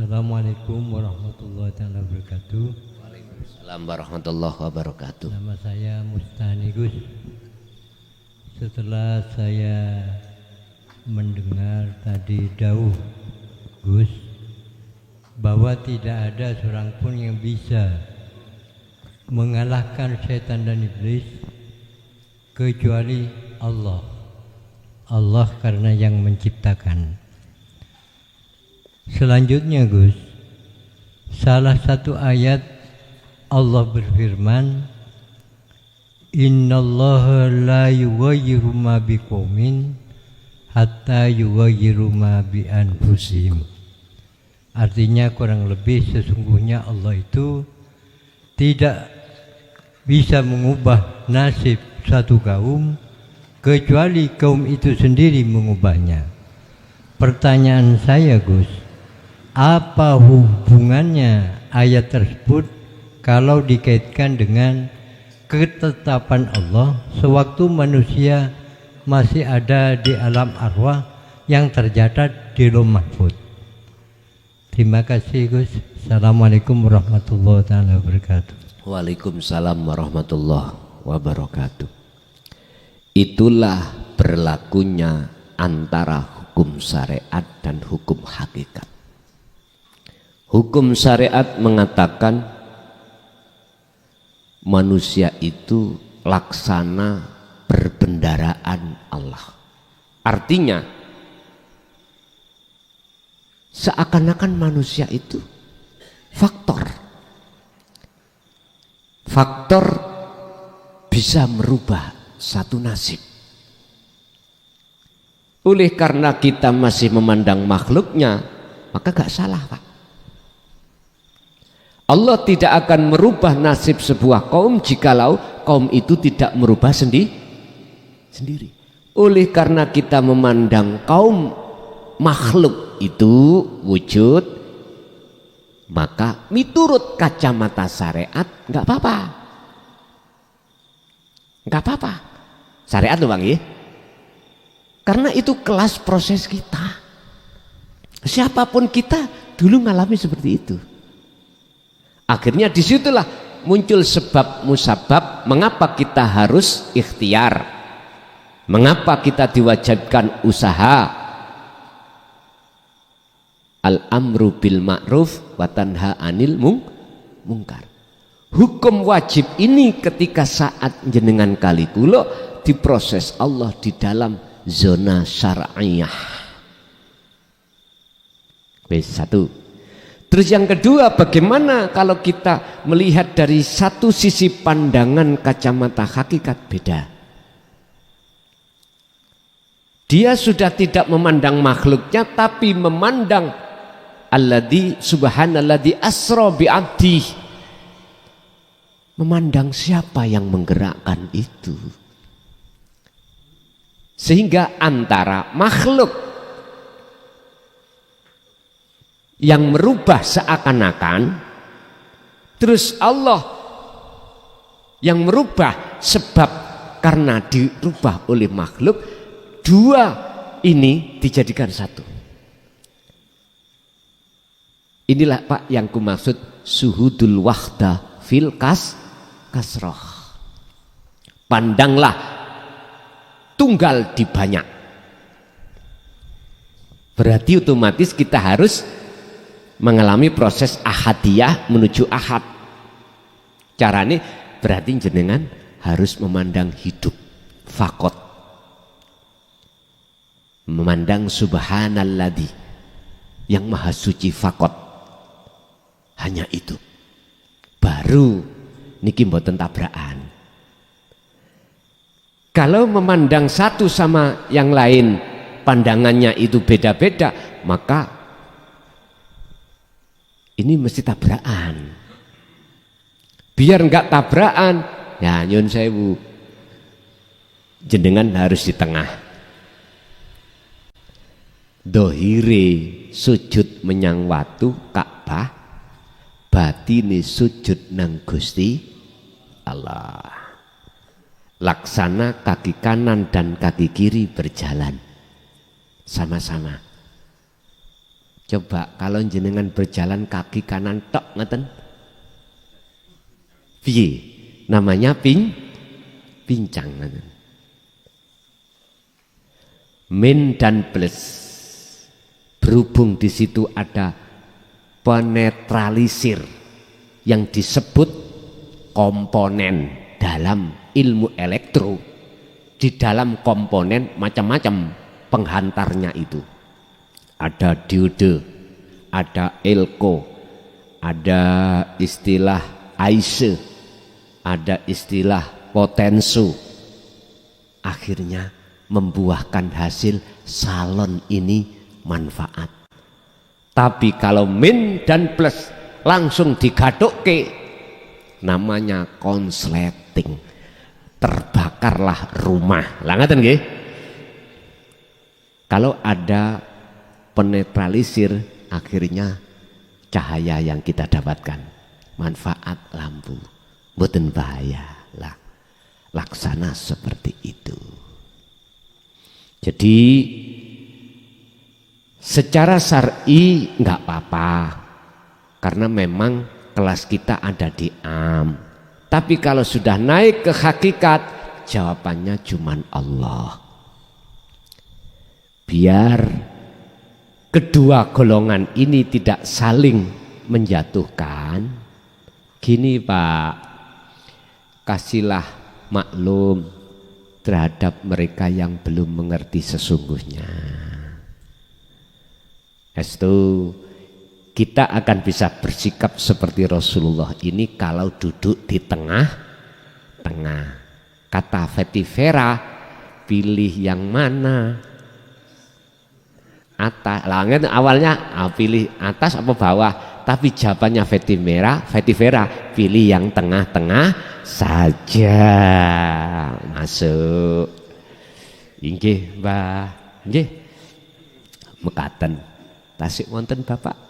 Assalamualaikum warahmatullahi wabarakatuh. Waalaikumsalam warahmatullahi wabarakatuh. Nama saya Mustani Gus. Setelah saya mendengar tadi dawuh Gus bahwa tidak ada seorang pun yang bisa mengalahkan setan dan iblis kecuali Allah. Allah karena yang menciptakan. Selanjutnya Gus, salah satu ayat Allah berfirman, Innallaha la yughayyiru ma biqaumin hatta yughayyiru ma bi anfusihim. Artinya kurang lebih sesungguhnya Allah itu tidak bisa mengubah nasib satu kaum kecuali kaum itu sendiri mengubahnya. Pertanyaan saya Gus, apa hubungannya ayat tersebut kalau dikaitkan dengan ketetapan Allah sewaktu manusia masih ada di alam arwah yang tercatat di Lauh Mahfuz? Terima kasih Gus. Assalamualaikum warahmatullahi wabarakatuh. Waalaikumsalam warahmatullahi wabarakatuh. Itulah berlakunya antara hukum syariat dan hukum hakikat. Hukum syariat mengatakan manusia itu laksana perbendaraan Allah. Artinya seakan-akan manusia itu faktor bisa merubah satu nasib. Oleh karena kita masih memandang makhluknya, maka gak salah Pak. Allah tidak akan merubah nasib sebuah kaum jikalau kaum itu tidak merubah sendiri. Oleh karena kita memandang kaum makhluk itu wujud, maka miturut kacamata syariat nggak apa-apa. Nggak apa-apa. Syariat loh Bang ya. Karena itu kelas proses kita. Siapapun kita dulu ngalami seperti itu. Akhirnya disitulah muncul sebab musabab mengapa kita harus ikhtiar, mengapa kita diwajibkan usaha. Al-amru bil ma'ruf wa tanha 'anil mungkar. Hukum wajib ini ketika saat jenengan kali kula diproses Allah di dalam zona syar'iyah. Wes satu. Terus yang kedua, bagaimana kalau kita melihat dari satu sisi pandangan kacamata hakikat beda. Dia sudah tidak memandang makhluknya tapi memandang alladzi subhanalladzi asra bi'abdih. Memandang siapa yang menggerakkan itu. Sehingga antara makhluk yang merubah seakan-akan, terus Allah yang merubah sebab karena dirubah oleh makhluk, dua ini dijadikan satu. Inilah Pak yang kumaksud suhudul wahda fil kasroh. Pandanglah tunggal di banyak. Berarti otomatis kita harus mengalami proses ahadiyah menuju ahad. Caranya berarti jenengan harus memandang hidup fakot, memandang subhanalladzi yang maha suci fakot. Hanya itu baru niki mboten tabrakan. Kalau memandang satu sama yang lain pandangannya itu beda-beda, maka ini mesti tabrakan. Biar enggak tabrakan, ya nyun sewu, jenengan harus di tengah. Dohire sujud menyang watu Ka'bah, batine sujud nang Gusti Allah. Laksana kaki kanan dan kaki kiri berjalan sama-sama. Coba kalau jenengan berjalan kaki kanan tok ngeten. Piye? Namanya pincang ngeten. Min dan plus. Berhubung di situ ada penetralisir yang disebut komponen dalam ilmu elektro. Di dalam komponen macam-macam penghantarnya itu. Ada diode, ada elko, ada istilah aise, ada istilah potensu. Akhirnya membuahkan hasil salon ini manfaat. Tapi kalau min dan plus langsung digadukke, namanya konsleting. Terbakarlah rumah. Lah ngaten nggih? Kalau ada penetralisir, akhirnya cahaya yang kita dapatkan manfaat lampu, mboten bahaya lah. Laksana seperti itu. Jadi secara syar'i nggak apa-apa, karena memang kelas kita ada di am. Tapi kalau sudah naik ke hakikat, jawabannya cuman Allah. Biar kedua golongan ini tidak saling menjatuhkan. Gini Pak, kasihlah maklum terhadap mereka yang belum mengerti sesungguhnya. Estu, kita akan bisa bersikap seperti Rasulullah ini kalau duduk di tengah-tengah. Kata Vetivera, pilih yang mana? Atas, langit awalnya pilih atas apa bawah, tapi jawabannya Vetivera pilih yang tengah-tengah saja. Masuk. Inggih, Mbah. Nggih. Mekaten. Tasik wonten Bapak.